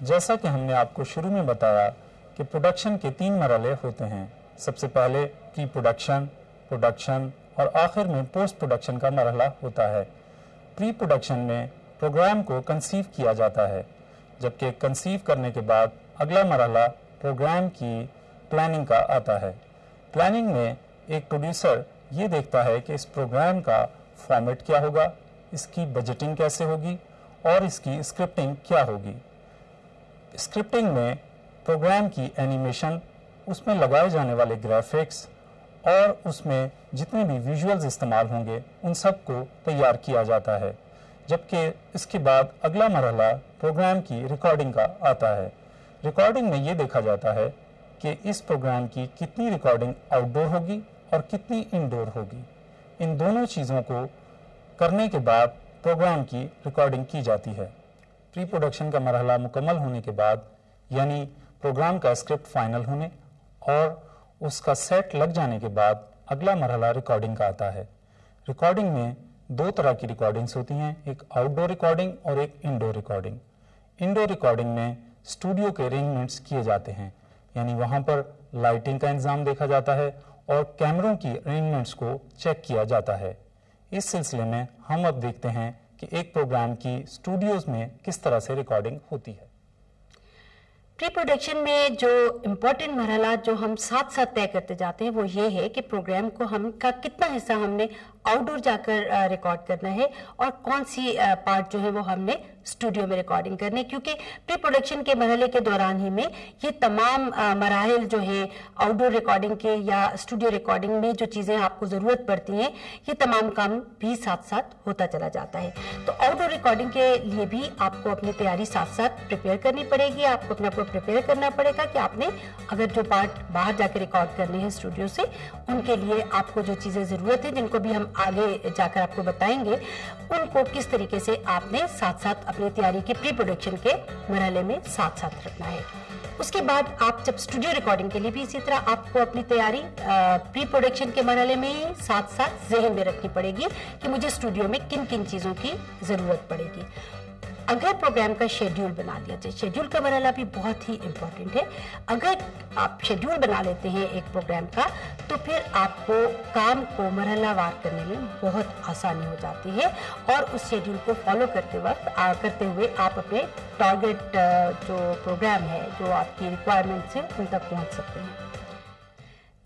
जैसा कि हमने आपको शुरू में बताया कि प्रोडक्शन के 3 मरहले होते हैं। सबसे पहले प्री प्रोडक्शन, प्रोडक्शन और आखिर में पोस्ट प्रोडक्शन का मरहला होता है। प्री प्रोडक्शन में प्रोग्राम को कंसीव किया जाता है, जबकि कंसीव करने के बाद अगला मरहला प्रोग्राम की प्लानिंग का आता है। प्लानिंग में एक प्रोड्यूसर ये देखता है कि इस प्रोग्राम का फॉर्मेट क्या होगा, इसकी बजटिंग कैसे होगी और इसकी स्क्रिप्टिंग क्या होगी। स्क्रिप्टिंग में प्रोग्राम की एनिमेशन, उसमें लगाए जाने वाले ग्राफिक्स और उसमें जितने भी विजुअल्स इस्तेमाल होंगे उन सब को तैयार किया जाता है। जबकि इसके बाद अगला मरहला प्रोग्राम की रिकॉर्डिंग का आता है। रिकॉर्डिंग में ये देखा जाता है कि इस प्रोग्राम की कितनी रिकॉर्डिंग आउटडोर होगी और कितनी इनडोर होगी। इन दोनों चीज़ों को करने के बाद प्रोग्राम की रिकॉर्डिंग की जाती है। प्री प्रोडक्शन का मरहला मुकम्मल होने के बाद, यानी प्रोग्राम का स्क्रिप्ट फाइनल होने और उसका सेट लग जाने के बाद अगला मरहला रिकॉर्डिंग का आता है। रिकॉर्डिंग में 2 तरह की रिकॉर्डिंग्स होती हैं, एक आउटडोर रिकॉर्डिंग और एक इनडोर रिकॉर्डिंग। इनडोर रिकॉर्डिंग में स्टूडियो के अरेंजमेंट्स किए जाते हैं, यानी वहाँ पर लाइटिंग का इंतजाम देखा जाता है और कैमरों की अरेंजमेंट्स को चेक किया जाता है। इस सिलसिले में हम अब देखते हैं कि एक प्रोग्राम की स्टूडियोज में किस तरह से रिकॉर्डिंग होती है। प्री प्रोडक्शन में जो इम्पोर्टेंट मरहला जो हम साथ साथ तय करते जाते हैं वो ये है कि प्रोग्राम को हम का कितना हिस्सा हमने आउटडोर जाकर रिकॉर्ड करना है और कौन सी पार्ट जो है वो हमने स्टूडियो में रिकॉर्डिंग करने, क्योंकि प्री प्रोडक्शन के मरहले के दौरान ही में ये तमाम मराहिल जो है आउटडोर रिकॉर्डिंग के या स्टूडियो रिकॉर्डिंग में जो चीज़ें आपको ज़रूरत पड़ती हैं ये तमाम काम भी साथ साथ होता चला जाता है। तो आउटडोर रिकॉर्डिंग के लिए भी आपको अपनी तैयारी साथ साथ प्रिपेयर करनी पड़ेगी। आपको अपने आप को प्रिपेयर करना पड़ेगा कि आपने अगर जो पार्ट बाहर जाकर रिकॉर्ड करने हैं स्टूडियो से, उनके लिए आपको जो चीज़ें ज़रूरत है जिनको भी हम आगे जाकर आपको बताएंगे, उनको किस तरीके से आपने साथ साथ अपनी तैयारी के प्री प्रोडक्शन के मरहले में साथ साथ रखना है। उसके बाद आप जब स्टूडियो रिकॉर्डिंग के लिए भी इसी तरह आपको अपनी तैयारी प्री प्रोडक्शन के मरहले में ही साथ साथ ज़हन में रखनी पड़ेगी कि मुझे स्टूडियो में किन किन चीज़ों की ज़रूरत पड़ेगी। अगर प्रोग्राम का शेड्यूल बना लिया जाए, शेड्यूल का मरहला भी बहुत ही इम्पोर्टेंट है। अगर आप शेड्यूल बना लेते हैं एक प्रोग्राम का तो फिर आपको काम को मरहलावार करने में बहुत आसानी हो जाती है और उस शेड्यूल को फॉलो करते हुए आप अपने टारगेट जो प्रोग्राम है, जो आपकी रिक्वायरमेंट्स हैं, उन तक पहुंच सकते हैं।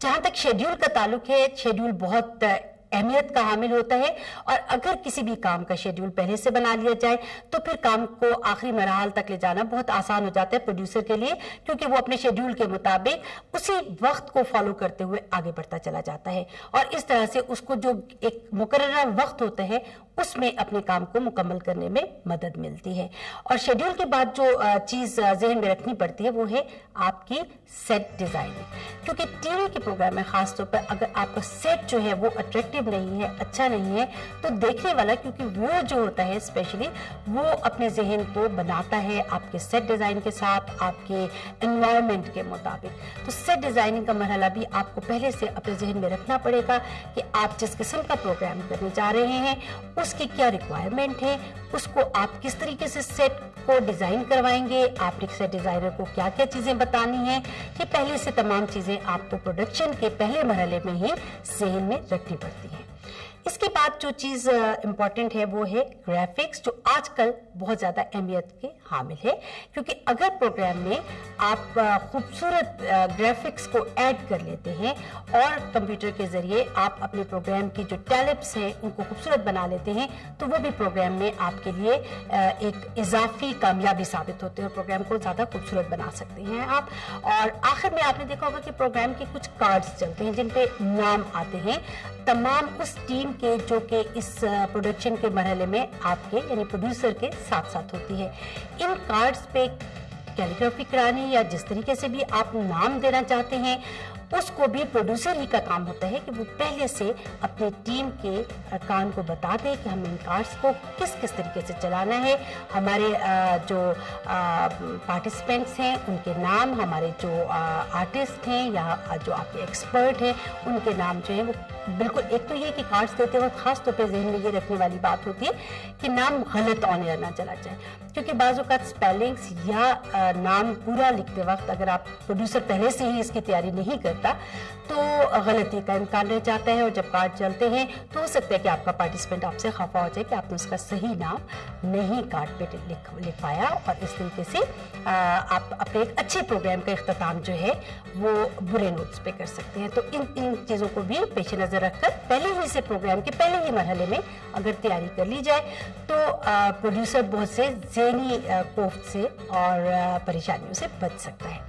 जहाँ तक शेड्यूल का ताल्लुक है, शेड्यूल बहुत अहमियत का हामिल होता है और अगर किसी भी काम का शेड्यूल पहले से बना लिया जाए तो फिर काम को आखिरी मरहल तक ले जाना बहुत आसान हो जाता है प्रोड्यूसर के लिए, क्योंकि वो अपने शेड्यूल के मुताबिक उसी वक्त को फॉलो करते हुए आगे बढ़ता चला जाता है और इस तरह से उसको जो एक मुकर्रर वक्त होता है उसमें अपने काम को मुकम्मल करने में मदद मिलती है। और शेड्यूल के बाद जो चीज़ जहन में रखनी पड़ती है वो है आपकी सेट डिज़ाइनिंग, क्योंकि टीवी के प्रोग्राम में ख़ासतौर पर अगर आपका सेट जो है वो अट्रैक्टिव नहीं है, अच्छा नहीं है, तो देखने वाला, क्योंकि वो जो होता है स्पेशली वो अपने जहन को बनाता है आपके सेट डिज़ाइन के साथ, आपके एनवायरनमेंट के मुताबिक। तो सेट डिज़ाइनिंग का मरहला भी आपको पहले से अपने जहन में रखना पड़ेगा कि आप जिस किस्म का प्रोग्राम करने जा रहे हैं उसकी क्या रिक्वायरमेंट है, उसको आप किस तरीके से सेट को डिज़ाइन करवाएंगे, आपने सेट डिज़ाइनर को क्या क्या चीज़ें बतानी हैं, ये पहले से तमाम चीज़ें आपको प्रोडक्शन के पहले मरहले में ही ज़हन में रखनी पड़ती हैं। इसके बाद जो चीज़ इम्पॉर्टेंट है वो है ग्राफिक्स, जो आजकल बहुत ज़्यादा अहमियत के हामिल है, क्योंकि अगर प्रोग्राम में आप खूबसूरत ग्राफिक्स को ऐड कर लेते हैं और कंप्यूटर के ज़रिए आप अपने प्रोग्राम की जो टैलेंट्स हैं उनको खूबसूरत बना लेते हैं, तो वो भी प्रोग्राम में आपके लिए एक इजाफी कामयाबी साबित होते हैं और प्रोग्राम को ज़्यादा खूबसूरत बना सकते हैं आप। और आखिर में आपने देखा होगा कि प्रोग्राम के कुछ कार्ड्स चलते हैं जिन पे नाम आते हैं तमाम उस टीम के जो कि इस प्रोडक्शन के मरहले में आपके यानी प्रोड्यूसर के साथ साथ होती है। इन कार्ड्स पे कैलीग्राफी करानी या जिस तरीके से भी आप नाम देना चाहते हैं उसको भी प्रोड्यूसर ही का काम होता है कि वो पहले से अपनी टीम के अरकान को बता दें कि हमें इन कार्ड्स को किस किस तरीके से चलाना है। हमारे जो पार्टिसिपेंट्स हैं उनके नाम, हमारे जो आर्टिस्ट हैं या जो आपके एक्सपर्ट हैं उनके नाम जो है वो बिल्कुल, एक तो ये कि कार्ड्स देते वक्त खास तौर पे जहन में ये रखने वाली बात होती है कि नाम गलत ऑन एयर ना चला जाए, क्योंकि बाज़ औक़ात स्पेलिंग्स या नाम पूरा लिखते वक्त अगर आप प्रोड्यूसर पहले से ही इसकी तैयारी नहीं करता तो गलती का इम्कान रह जाता है, और जब कार्ड चलते हैं तो हो सकता है कि आपका पार्टिसिपेंट आपसे खफा हो जाए कि आपने उसका सही नाम नहीं कार्ड पे लिख पाया, और इस तरीके से आप अपने एक अच्छे प्रोग्राम का इख्तिताम जो है वो बुरे नोट्स पे कर सकते हैं। तो इन चीज़ों को भी पेश नज़र रखकर पहले ही से प्रोग्राम के पहले ही मरहले में अगर तैयारी कर ली जाए तो प्रोड्यूसर बहुत से ज़हनी कोफ्त से और परेशानियों से बच सकता है।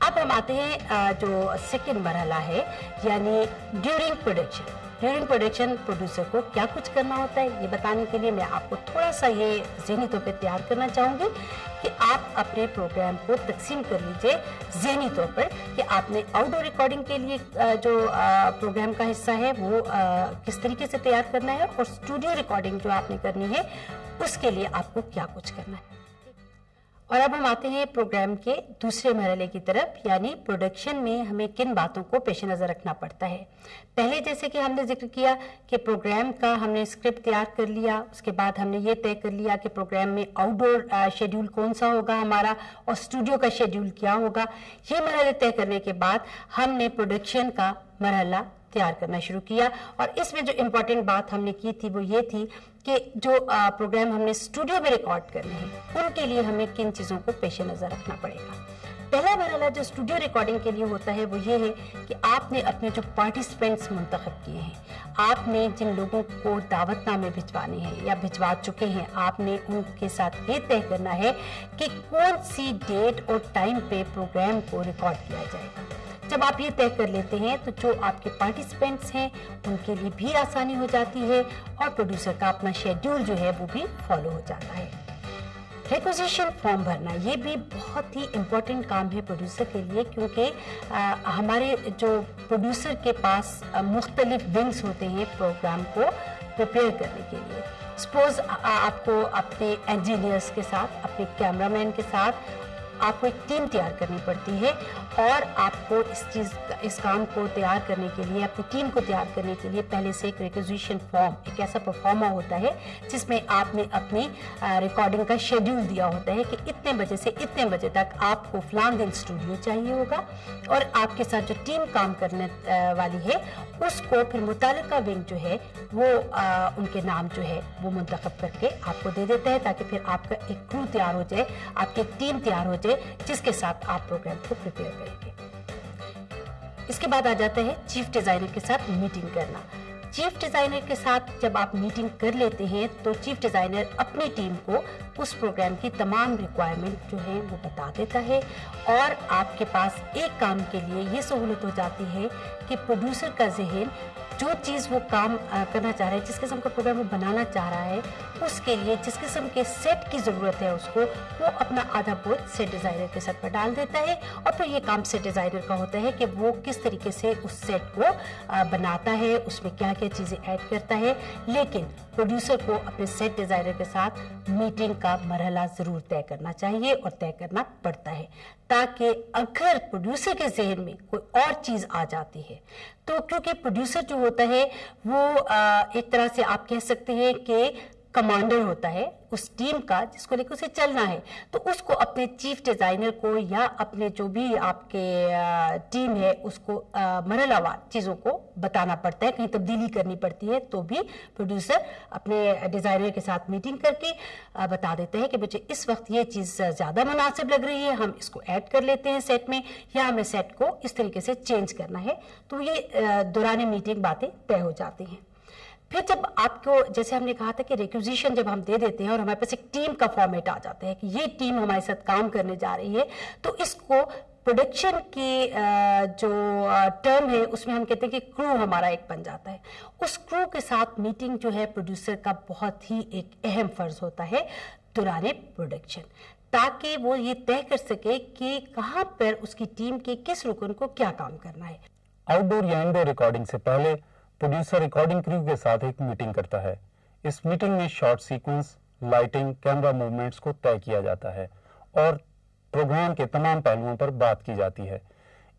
अब हम आते हैं जो सेकंड मरहला है, यानी during production. During production producer को क्या कुछ करना होता है, ये बताने के लिए मैं आपको थोड़ा सा ये ज़हनी तौर पे तैयार करना चाहूँगी कि आप अपने प्रोग्राम को तकसीम कर लीजिए ज़हनी तौर पर कि आपने आउटडोर रिकॉर्डिंग के लिए जो प्रोग्राम का हिस्सा है वो किस तरीके से तैयार करना है, और स्टूडियो रिकॉर्डिंग जो आपने करनी है उसके लिए आपको क्या कुछ करना है। और अब हम आते हैं प्रोग्राम के दूसरे मरहले की तरफ, यानी प्रोडक्शन में हमें किन बातों को पेश नज़र रखना पड़ता है। पहले जैसे कि हमने जिक्र किया कि प्रोग्राम का हमने स्क्रिप्ट तैयार कर लिया, उसके बाद हमने ये तय कर लिया कि प्रोग्राम में आउटडोर शेड्यूल कौन सा होगा हमारा और स्टूडियो का शेड्यूल क्या होगा। ये मरहले तय करने के बाद हमने प्रोडक्शन का मरहला तैयार करना शुरू किया, और इसमें जो इम्पोर्टेंट बात हमने की थी वो ये थी कि जो प्रोग्राम हमने स्टूडियो में रिकॉर्ड करने हैं उनके लिए हमें किन चीज़ों को पेश नज़र रखना पड़ेगा। पहला मरहला जो स्टूडियो रिकॉर्डिंग के लिए होता है वो ये है कि आपने अपने जो पार्टिसिपेंट्स मुंतखब किए हैं, आपने जिन लोगों को दावतनामे भिजवाने हैं या भिजवा चुके हैं, आपने उनके साथ ये तय करना है कि कौन सी डेट और टाइम पे प्रोग्राम को रिकॉर्ड किया जाएगा। जब आप ये तय कर लेते हैं तो जो आपके पार्टिसिपेंट्स हैं उनके लिए भी आसानी हो जाती है, और प्रोड्यूसर का अपना शेड्यूल जो है वो भी फॉलो हो जाता है। रिक्विजिशन फॉर्म भरना ये भी बहुत ही इम्पोर्टेंट काम है प्रोड्यूसर के लिए, क्योंकि हमारे जो प्रोड्यूसर के पास मुख्तलिफ विंग्स होते हैं प्रोग्राम को प्रिपेयर करने के लिए। सपोज आपको अपने इंजीनियर्स के साथ, अपने कैमरामैन के साथ आपको एक टीम तैयार करनी पड़ती है, और आपको इस काम को तैयार करने के लिए, अपनी टीम को तैयार करने के लिए पहले से एक रिक्विजिशन फॉर्म, एक ऐसा परफॉर्मा होता है जिसमें आपने अपनी रिकॉर्डिंग का शेड्यूल दिया होता है कि इतने बजे से इतने बजे तक आपको फलान दिन स्टूडियो चाहिए होगा, और आपके साथ जो टीम काम करने वाली है उसको फिर मुतालिका विंग जो है वो उनके नाम जो है वो मुंतखब करके आपको दे देता है, ताकि फिर आपका एक क्रू तैयार हो जाए, आपकी एक टीम तैयार हो जाए जिसके साथ आप प्रोग्राम को प्रिपेयर करेंगे। इसके बाद आ जाता है चीफ डिजाइनर के साथ मीटिंग करना। चीफ डिजाइनर के साथ जब आप मीटिंग कर लेते हैं तो चीफ डिजाइनर अपनी टीम को उस प्रोग्राम की तमाम रिक्वायरमेंट जो है वो बता देता है, और आपके पास एक काम के लिए ये सहूलत हो जाती है कि प्रोड्यूसर का ज़हन जो चीज़ वो काम करना चाह रहा है, जिस किस्म का प्रोग्राम वो बनाना चाह रहा है, उसके लिए जिस किस्म के सेट की ज़रूरत है उसको वो अपना आधा बोझ सेट डिज़ाइनर के सेट पर डाल देता है, और फिर ये काम सेट डिज़ाइनर का होता है कि वो किस तरीके से उस सेट को बनाता है, उसमें क्या क्या चीज़ें ऐड करता है। लेकिन प्रोड्यूसर को अपने सेट डिज़ाइनर के साथ मीटिंग का मरहला ज़रूर तय करना चाहिए और तय करना पड़ता है, ताकि अगर प्रोड्यूसर के जहन में कोई और चीज़ आ जाती है तो, क्योंकि प्रोड्यूसर जो होता है वो एक तरह से आप कह सकते हैं कि कमांडर होता है उस टीम का जिसको लेकर उसे चलना है, तो उसको अपने चीफ डिजाइनर को या अपने जो भी आपके टीम है उसको मरहलावार चीज़ों को बताना पड़ता है, कहीं तब्दीली करनी पड़ती है तो भी प्रोड्यूसर अपने डिजाइनर के साथ मीटिंग करके बता देता है कि मुझे इस वक्त ये चीज़ ज़्यादा मुनासिब लग रही है, हम इसको ऐड कर लेते हैं सेट में, या हमें सेट को इस तरीके से चेंज करना है। तो ये दौरान मीटिंग बातें तय हो जाती हैं। फिर जब आपको, जैसे हमने कहा था कि रिक्विजिशन जब हम दे देते हैं और हमारे पास एक टीम का फॉर्मेट आ जाता है कि ये टीम हमारे साथ काम करने जा रही है, तो इसको प्रोडक्शन की जो टर्म है उसमें हम कहते हैं कि क्रू हमारा एक बन जाता है। उस क्रू के साथ मीटिंग जो है प्रोड्यूसर का बहुत ही एक अहम फर्ज होता है दौरान प्रोडक्शन, ताकि वो ये तय कर सके कि कहाँ पर उसकी टीम के किस रुकन को क्या काम करना है। आउटडोर या इंडोर रिकॉर्डिंग से पहले प्रोड्यूसर रिकॉर्डिंग क्रू के साथ एक मीटिंग करता है। इस मीटिंग में shot sequence, lighting, camera movements को तय किया जाता है और प्रोग्राम के तमाम पहलुओं पर बात की जाती है।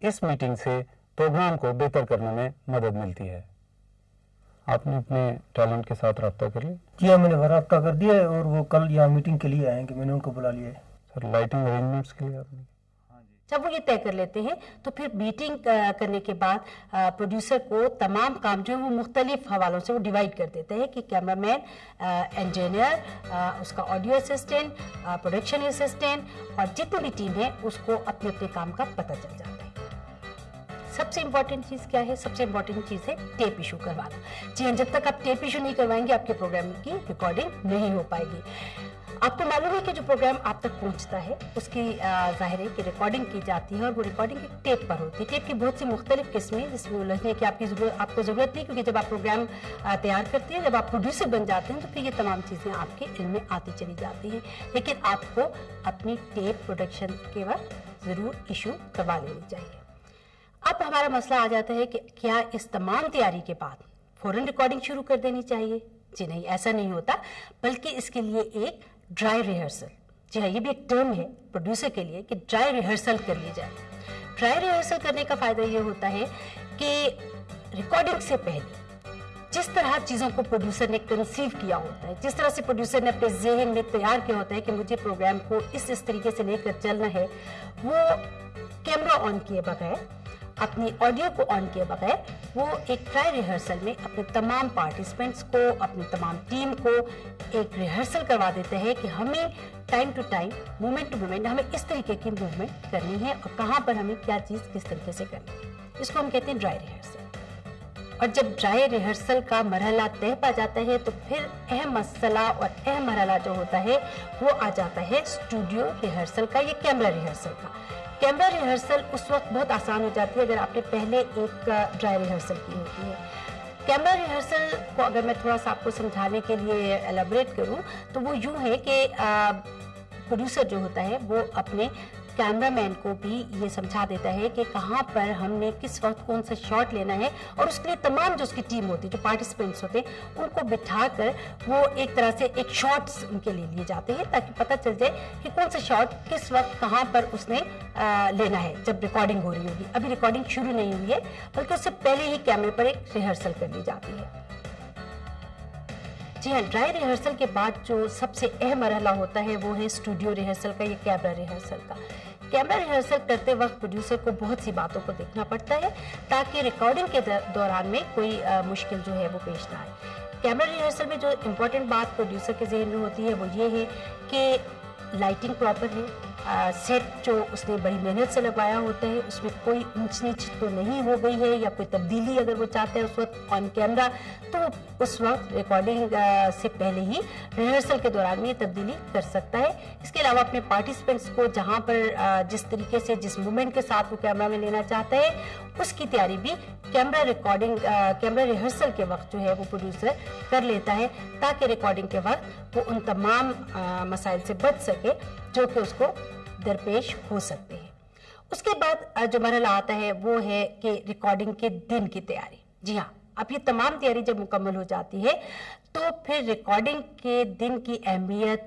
इस मीटिंग से प्रोग्राम को बेहतर करने में मदद मिलती है। آپ نے اپنے ٹیلنٹ کے ساتھ رابطہ کر لیا؟ جی ہاں، میں نے رابطہ کر دیا ہے اور وہ کل یہاں میٹنگ کے لیے آئیں گے، میں نے ان کو بلا لیا ہے۔ سر لائٹنگ ارینجمنٹس کے لیے آپ نے جب وہ یہ طے کر لیتے ہیں تو پھر میٹنگ کرنے کے بعد پروڈیوسر کو تمام کام جو ہے وہ مختلف حوالوں سے وہ ڈیوائیڈ کر دیتے ہیں کہ کیمرہ مین، انجینئر، اس کا آڈیو اسسٹنٹ، پروڈکشن اسسٹنٹ اور جتنی بھی ٹیم ہے اس کو اپنے اپنے کام کا پتہ چل جاتا ہے۔ سب سے امپورٹنٹ چیز کیا ہے؟ سب سے امپورٹنٹ چیز ہے ٹیپ ایشو کروانا۔ جی ہاں، جب تک آپ ٹیپ ایشو نہیں کروائیں گے آپ کے پروگرام کی ریکارڈنگ نہیں ہو پائے گی۔ آپ کو معلوم ہے کہ جو پروگرام آپ تک پہنچتا ہے اس کی ظاہر ہے کہ ریکارڈنگ کی جاتی ہے اور وہ ریکارڈنگ ایک ٹیپ پر ہوتی ہے۔ ٹیپ کی بہت سی مختلف قسمیں جس میں الجھنے کی آپ کو ضرورت نہیں، کیونکہ جب آپ پروگرام تیار کرتے ہیں، جب آپ پروڈیوسر بن جاتے ہیں تو پھر یہ تمام چیزیں آپ کے علم میں آتی چلی جاتی ہیں، لیکن آپ کو اپنی ٹیپ پروڈکشن کے وقت ضرور ایشو کروا لینی چاہیے۔ اب ہمارا مسئلہ آ جاتا ہے کہ کیا اس تمام تیاری کے بعد فوراً ریکارڈنگ شروع کر دینی چاہیے؟ جی نہیں، ایسا نہیں ہوتا، بلکہ اس کے لیے ایک ڈرائی ریہرسل، جی ہاں یہ بھی ایک ٹرم ہے پروڈیوسر کے لیے کہ ڈرائی ریہرسل کر لی جائے۔ ڈرائی ریہرسل کرنے کا فائدہ یہ ہوتا ہے کہ ریکارڈنگ سے پہلے جس طرح چیزوں کو پروڈیوسر نے کنسیو کیا ہوتا ہے، جس طرح سے پروڈیوسر نے اپنے ذہن میں تیار کیا ہوتا ہے کہ مجھے پروگرام کو اس طریقے سے لے کر چلنا ہے، وہ کیمرہ آن کیے بغیر، اپنی آڈیو کو آن کیے بغیر وہ ایک ٹرائی ریہرسل میں اپنے تمام پارٹیسپینٹس کو، اپنی تمام ٹیم کو ایک ریہرسل کروا دیتا ہے کہ ہمیں time to time, moment to moment ہمیں اس طریقے کی موومنٹ کرنی ہے اور کہاں پر ہمیں کیا چیز کس طریقے سے کرنی ہے۔ اس کو ہم کہتے ہیں ڈرائی ریہرسل۔ اور جب ڈرائی ریہرسل کا مرحلہ طے پا جاتا ہے تو پھر اہم مسئلہ اور اہم مرحلہ جو ہوتا ہے وہ آ جاتا ہے اسٹوڈیو ریہرسل کا یا کیمرہ ریہرسل کا۔ کیمرہ ریہرسل اس وقت بہت آسان ہو جاتی ہے اگر آپ نے پہلے ایک ڈرائی ریہرسل کی ہوتی ہے۔ کیمرہ ریہرسل کو اگر میں تھوڑا سا آپ کو سمجھانے کے لیے ایلیبریٹ کروں تو وہ یوں ہے کہ پروڈیوسر جو ہوتا ہے وہ اپنے کیمرہ مین کو بھی یہ سمجھا دیتا ہے کہ کہاں پر ہم نے کس وقت کون سا شاٹ لینا ہے، اور اس کے لیے تمام جو اس کی ٹیم ہوتی ہے، جو پارٹیسپینٹس ہوتے ہیں، ان کو بٹھا کر وہ ایک طرح سے ایک شاٹس ان کے لیے جاتے ہیں تاکہ پتہ چل جائے کہ کون سا شاٹ کس وقت کہاں پر اس نے لینا ہے جب ریکارڈنگ ہو رہی ہوگی۔ ابھی ریکارڈنگ شروع نہیں ہوئی ہے بلکہ اس سے پہلے ہی کیمرے پر ایک ریہرسل کر لی جاتی ہے۔ جی ہاں، ڈرائی ریہرسل کے بعد جو سب سے اہم مرحلہ ہوتا ہے وہ ہے اسٹوڈیو ریہرسل کا یا کیمرہ ریہرسل کا۔ کیمرہ ریہرسل کرتے وقت پروڈیوسر کو بہت سی باتوں کو دیکھنا پڑتا ہے تاکہ ریکارڈنگ کے دوران میں کوئی مشکل جو ہے وہ پیش نہ آئے۔ کیمرہ ریہرسل میں جو امپورٹنٹ بات پروڈیوسر کے ذہن میں ہوتی ہے وہ یہ ہے کہ لائٹنگ پراپر ہے، سیٹ جو اس نے بڑی محنت سے لگوایا ہوتا ہے اس میں کوئی اونچ نیچ تو نہیں ہو گئی ہے، یا کوئی تبدیلی اگر وہ چاہتے ہیں اس وقت آن کیمرہ تو اس وقت ریکارڈنگ سے پہلے ہی ریہرسل کے دوران میں یہ تبدیلی کر سکتا ہے۔ اس کے علاوہ اپنے پارٹیسپینٹس کو جہاں پر جس طریقے سے جس مومنٹ کے ساتھ وہ کیمرہ میں لینا چاہتا ہے اس کی تیاری بھی کیمرہ ریہرسل کے وقت جو ہے وہ پروڈیوسر کر لیتا ہے تاکہ ریکارڈنگ کے وقت وہ ان تمام مسائل سے بچ سکے جو کہ اس کو درپیش ہو سکتے ہیں۔ اس کے بعد جو مرحلہ آتا ہے وہ ہے کہ ریکارڈنگ کے دن کی تیاری۔ جی ہاں، اب یہ تمام تیاری جب مکمل ہو جاتی ہے تو پھر ریکارڈنگ کے دن کی اہمیت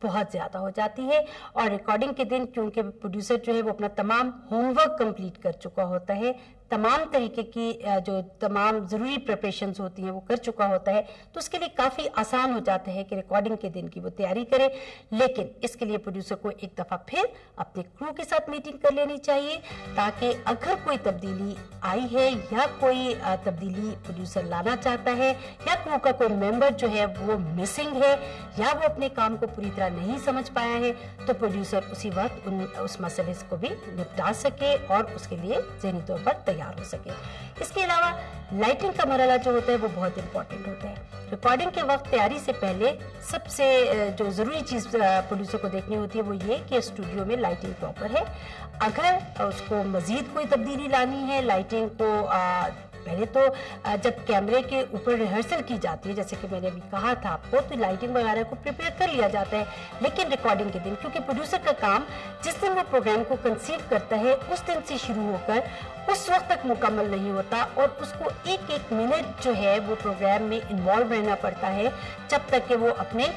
بہت زیادہ ہو جاتی ہے، اور ریکارڈنگ کے دن کیونکہ پروڈیوسر جو ہے وہ اپنا تمام ہوم ورک کمپلیٹ کر چکا ہوتا ہے، تمام طریقے کی جو تمام ضروری پریپریشنز ہوتی ہیں وہ کر چکا ہوتا ہے، تو اس کے لیے کافی آسان ہو جاتا ہے کہ ریکارڈنگ کے دن کی وہ تیاری کرے۔ لیکن اس کے لیے پروڈیوسر کو ایک دفعہ پھر اپنے کرو کے ساتھ میٹنگ کر لینی چاہیے تاکہ اگر کوئی تبدیلی آئی ہے یا کوئی تبدیلی پروڈیوسر لانا چاہتا ہے یا کرو کا کوئی ممبر جو ہے وہ مسنگ ہے یا وہ اپنے کام کو پوری طرح نہیں سمجھ پایا ہے تو پروڈیوسر اسی وقت اس مسئلے کو بھی نپٹا سکے اور اس کے لیے ذہنی طور پر تیار ہو سکے۔ اس کے علاوہ لائٹنگ کا مرحلہ جو ہوتا ہے وہ بہت امپورٹنٹ ہوتا ہے۔ ریکارڈنگ کے وقت تیاری سے پہلے سب سے جو ضروری چیز پروڈیوسر کو دیکھنی ہوتی ہے وہ یہ کہ اسٹوڈیو میں لائٹنگ پراپر ہے۔ اگر اس کو مزید کوئی تبدیلی لانی ہے لائٹنگ کو، پہلے تو جب کیمرے کے اوپر ریہرسل کی جاتی ہے جیسے کہ میں نے ابھی کہا تھا آپ کو، تو لائٹنگ وغیرہ کو پریپیئر کر لیا جاتا ہے، لیکن ریکارڈنگ کے دن کیونکہ پروڈیوسر کا کام جس دن وہ پروگرام کو کنسیو کرتا ہے اس دن سے شروع ہو کر اس وقت تک مکمل نہیں ہوتا، اور اس کو ایک ایک منٹ جو ہے وہ پروگرام میں انوالو رہنا پڑتا ہے جب تک کہ وہ اپنے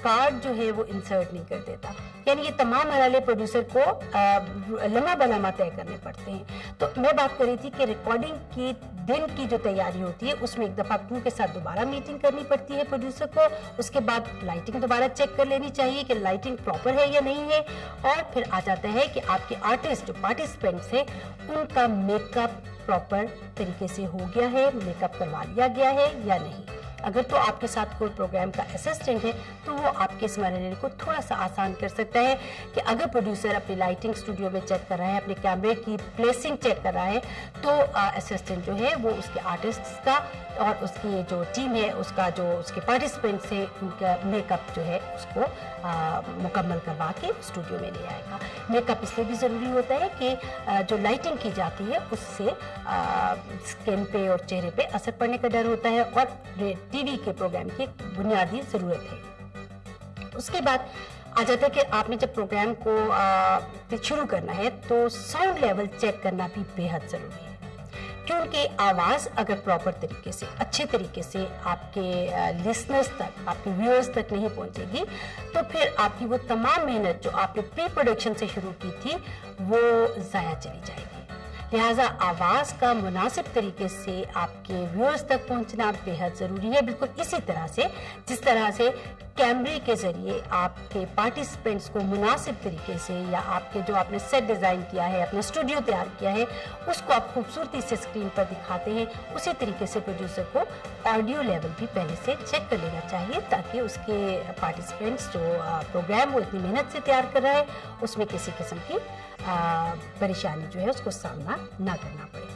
کارڈ جو ہے وہ انسرٹ نہیں کر دیتا۔ यानी ये तमाम मरहले प्रोड्यूसर को लम्हा बलम्हा तय करने पड़ते हैं। तो मैं बात कर रही थी कि रिकॉर्डिंग की दिन की जो तैयारी होती है उसमें एक दफ़ा क्रू के साथ दोबारा मीटिंग करनी पड़ती है प्रोड्यूसर को, उसके बाद लाइटिंग दोबारा चेक कर लेनी चाहिए कि लाइटिंग प्रॉपर है या नहीं है, और फिर आ जाता है कि आपके आर्टिस्ट जो पार्टिसिपेंट्स हैं उनका मेकअप प्रॉपर तरीके से हो गया है, मेकअप करवा लिया गया है या नहीं। अगर तो आपके साथ कोई प्रोग्राम का असिस्टेंट है तो वो आपके इस मरहले को थोड़ा सा आसान कर सकता है कि अगर प्रोड्यूसर अपनी लाइटिंग स्टूडियो में चेक कर रहा है, अपने कैमरे की प्लेसिंग चेक कर रहा है, तो असिस्टेंट जो है वो उसके आर्टिस्ट का और उसकी जो टीम है उसका जो उसके पार्टिसिपेंट्स है उनका मेकअप जो है उसको मुकम्मल करवा के स्टूडियो में ले आएगा। मेकअप इसलिए भी ज़रूरी होता है कि जो लाइटिंग की जाती है उससे स्किन पे और चेहरे पे असर पड़ने का डर होता है और टीवी के प्रोग्राम की बुनियादी ज़रूरत है। उसके बाद आ जाता है कि आपने जब प्रोग्राम को शुरू करना है तो साउंड लेवल चेक करना भी बेहद ज़रूरी है, क्योंकि आवाज़ अगर प्रॉपर तरीके से अच्छे तरीके से आपके लिसनर्स तक, आपके व्यूअर्स तक नहीं पहुंचेगी तो फिर आपकी वो तमाम मेहनत जो आपने प्री प्रोडक्शन से शुरू की थी वो ज़ाया चली जाएगी। लिहाजा आवाज़ का मुनासिब तरीके से आपके व्यूअर्स तक पहुंचना बेहद ज़रूरी है। बिल्कुल इसी तरह से जिस तरह से कैमरे के ज़रिए आपके पार्टिसिपेंट्स को मुनासिब तरीके से या आपके जो आपने सेट डिज़ाइन किया है, अपना स्टूडियो तैयार किया है, उसको आप खूबसूरती से स्क्रीन पर दिखाते हैं, उसी तरीके से प्रोड्यूसर को ऑडियो लेवल भी पहले से चेक कर लेना चाहिए ताकि उसके पार्टिसिपेंट्स जो प्रोग्राम वो इतनी मेहनत से तैयार कर रहा है उसमें किसी किस्म की परेशानी जो है उसको सामना ना करना पड़े।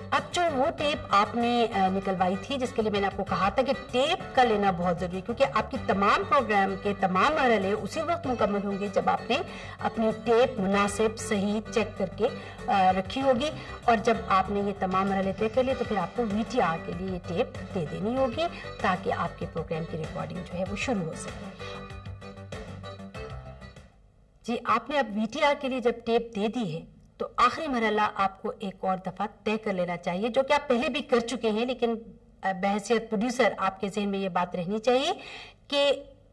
अब जो वो टेप आपने निकलवाई थी जिसके लिए मैंने आपको कहा था कि टेप का लेना बहुत ज़रूरी है, क्योंकि आपकी तमाम प्रोग्राम के तमाम मरहले उसी वक्त मुकम्मल होंगे जब आपने अपनी टेप मुनासिब सही चेक करके रखी होगी, और जब आपने ये तमाम मरहले तय कर लिए तो फिर आपको VTR के लिए ये टेप दे देनी होगी ताकि आपके प्रोग्राम की रिकॉर्डिंग जो है वो शुरू हो सके। जी, आपने अब VTR के लिए जब टेप दे दी है तो आखिरी मरहला आपको एक और दफ़ा तय कर लेना चाहिए, जो कि आप पहले भी कर चुके हैं, लेकिन बहैसियत प्रोड्यूसर आपके ज़हन में ये बात रहनी चाहिए कि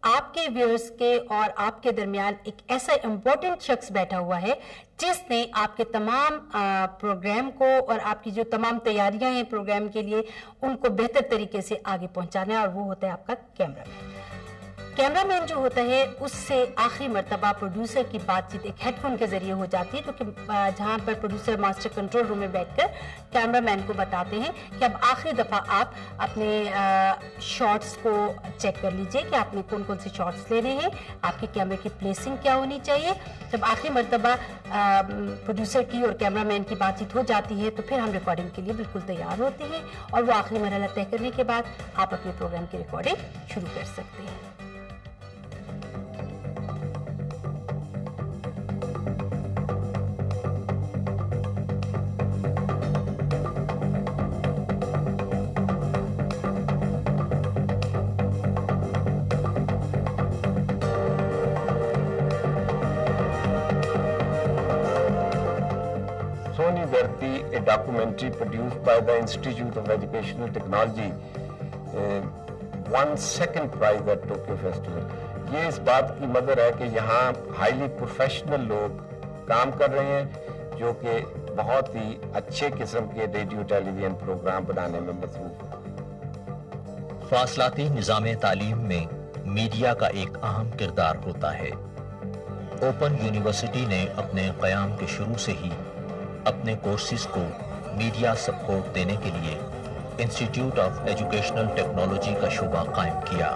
आपके व्यूअर्स के और आपके दरमियान एक ऐसा इम्पोर्टेंट शख्स बैठा हुआ है जिसने आपके तमाम प्रोग्राम को और आपकी जो तमाम तैयारियां हैं प्रोग्राम के लिए उनको बेहतर तरीके से आगे पहुंचाना है, और वो होता है आपका कैमरामैन। कैमरामैन जो होता है उससे आखिरी मर्तबा प्रोड्यूसर की बातचीत एक हेडफोन के जरिए हो जाती है, जो कि जहां पर प्रोड्यूसर मास्टर कंट्रोल रूम में बैठकर कैमरामैन को बताते हैं कि अब आखिरी दफ़ा आप अपने शॉट्स को चेक कर लीजिए कि आपने कौन कौन से शॉट्स लेने हैं, आपके कैमरे की प्लेसिंग क्या होनी चाहिए। जब आखिरी मर्तबा प्रोड्यूसर की और कैमरामैन की बातचीत हो जाती है तो फिर हम रिकॉर्डिंग के लिए बिल्कुल तैयार होते हैं, और वो आखिरी मरहला तय करने के बाद आप अपने प्रोग्राम की रिकॉर्डिंग शुरू कर सकते हैं। A documentary produced by the Institute of Educational Technology won second prize at Tokyo Festival. ये इस बात की मदर है कि यहाँ हाईली प्रोफेशनल लोग काम कर रहे हैं जो कि बहुत ही अच्छे किस्म के रेडियो टेलीविजन प्रोग्राम बनाने में मसरूफ हैं। फासलाती निज़ाम तालीम में मीडिया का एक अहम किरदार होता है। ओपन यूनिवर्सिटी ने अपने क़याम के शुरू से ही अपने कोर्सेज को मीडिया सपोर्ट देने के लिए इंस्टीट्यूट ऑफ एजुकेशनल टेक्नोलॉजी का शुबा कायम किया,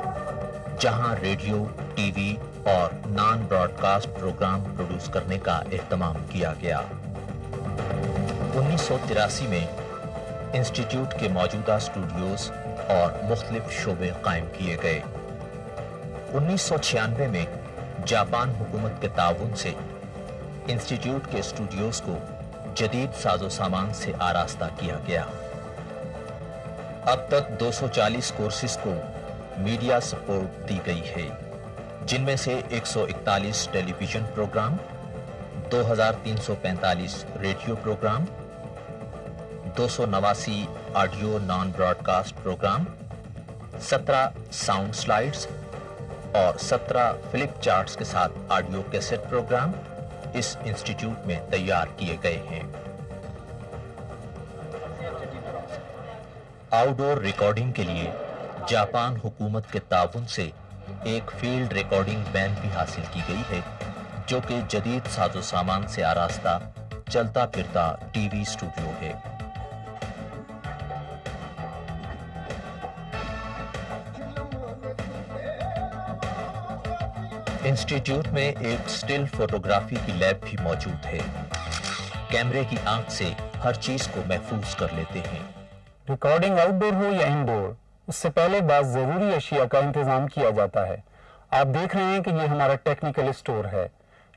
जहां रेडियो, टीवी और नॉन ब्रॉडकास्ट प्रोग्राम प्रोड्यूस करने का एहतमाम किया गया। 1983 में इंस्टीट्यूट के मौजूदा स्टूडियोज और मुख्तलिफ शोबे कायम किए गए। 1996 में जापान हुकूमत के ताउन से इंस्टीट्यूट के स्टूडियोज को जदीद साजो सामान से आरास्ता किया गया। अब तक 240 कोर्सेज को मीडिया सपोर्ट दी गई है, जिनमें से 141 television programme, 2345 radio programme, 289 audio non broadcast programme, 17 sound slides, और 17 फ्लिप चार्ट्स के साथ ऑडियो कैसेट प्रोग्राम इस इंस्टीट्यूट में तैयार किए गए हैं। आउटडोर रिकॉर्डिंग के लिए जापान हुकूमत के ताउन से एक फील्ड रिकॉर्डिंग वैन भी हासिल की गई है, जो कि जदीद साजो सामान से आरास्ता चलता फिरता टीवी स्टूडियो है। इंस्टीट्यूट में एक स्टिल फोटोग्राफी की लैब भी मौजूद है। कैमरे की आंख से हर चीज को महफूज कर लेते हैं। रिकॉर्डिंग आउटडोर हो या इनडोर, उससे पहले बाद जरूरी अशिया का इंतजाम किया जाता है। आप देख रहे हैं कि ये हमारा टेक्निकल स्टोर है।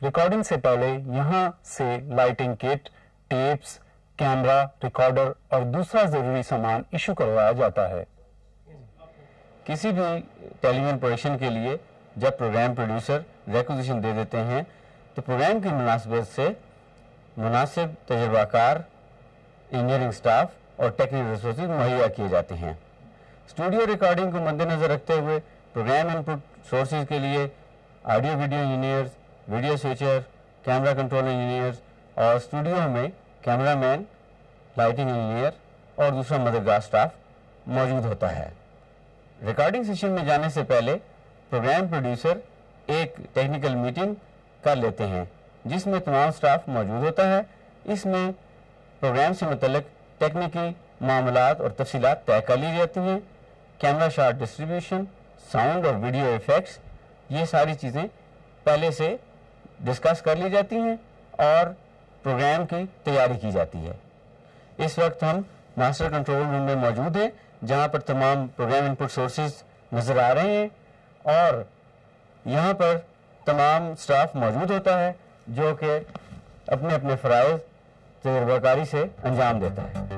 रिकॉर्डिंग से पहले यहाँ से lighting kit, tapes, camera, recorder और दूसरा जरूरी सामान इशू करवाया जाता है। किसी भी टेलीविजन प्रोडक्शन के लिए जब प्रोग्राम प्रोड्यूसर रिक्विजिशन दे देते हैं तो प्रोग्राम की मुनासिबत से मुनासिब तजर्बाकार इंजीनियरिंग स्टाफ और टेक्निकल रिसोर्सेज मुहैया किए जाते हैं। स्टूडियो रिकॉर्डिंग को मद्देनजर रखते हुए प्रोग्राम इनपुट सोर्सेज के लिए audio video engineers, video switcher, camera control engineers और स्टूडियो में कैमरामैन, लाइटिंग इंजीनियर और दूसरा मददगार स्टाफ मौजूद होता है। रिकॉर्डिंग सेशन में जाने से पहले प्रोग्राम प्रोड्यूसर एक टेक्निकल मीटिंग कर लेते हैं जिसमें तमाम स्टाफ मौजूद होता है। इसमें प्रोग्राम से मुतल्लिक टेक्निकी मामलात और तफसीलात तय कर ली जाती हैं। कैमरा शॉट डिस्ट्रीब्यूशन, साउंड और वीडियो इफेक्ट्स, ये सारी चीज़ें पहले से डिस्कस कर ली जाती हैं और प्रोग्राम की तैयारी की जाती है। इस वक्त हम मास्टर कंट्रोल रूम में मौजूद हैं जहां पर तमाम प्रोग्राम इनपुट सोर्सेज नज़र आ रहे हैं और यहाँ पर तमाम स्टाफ मौजूद होता है जो कि अपने अपने फ़राइज़ तजुर्बाकारी से अंजाम देता है।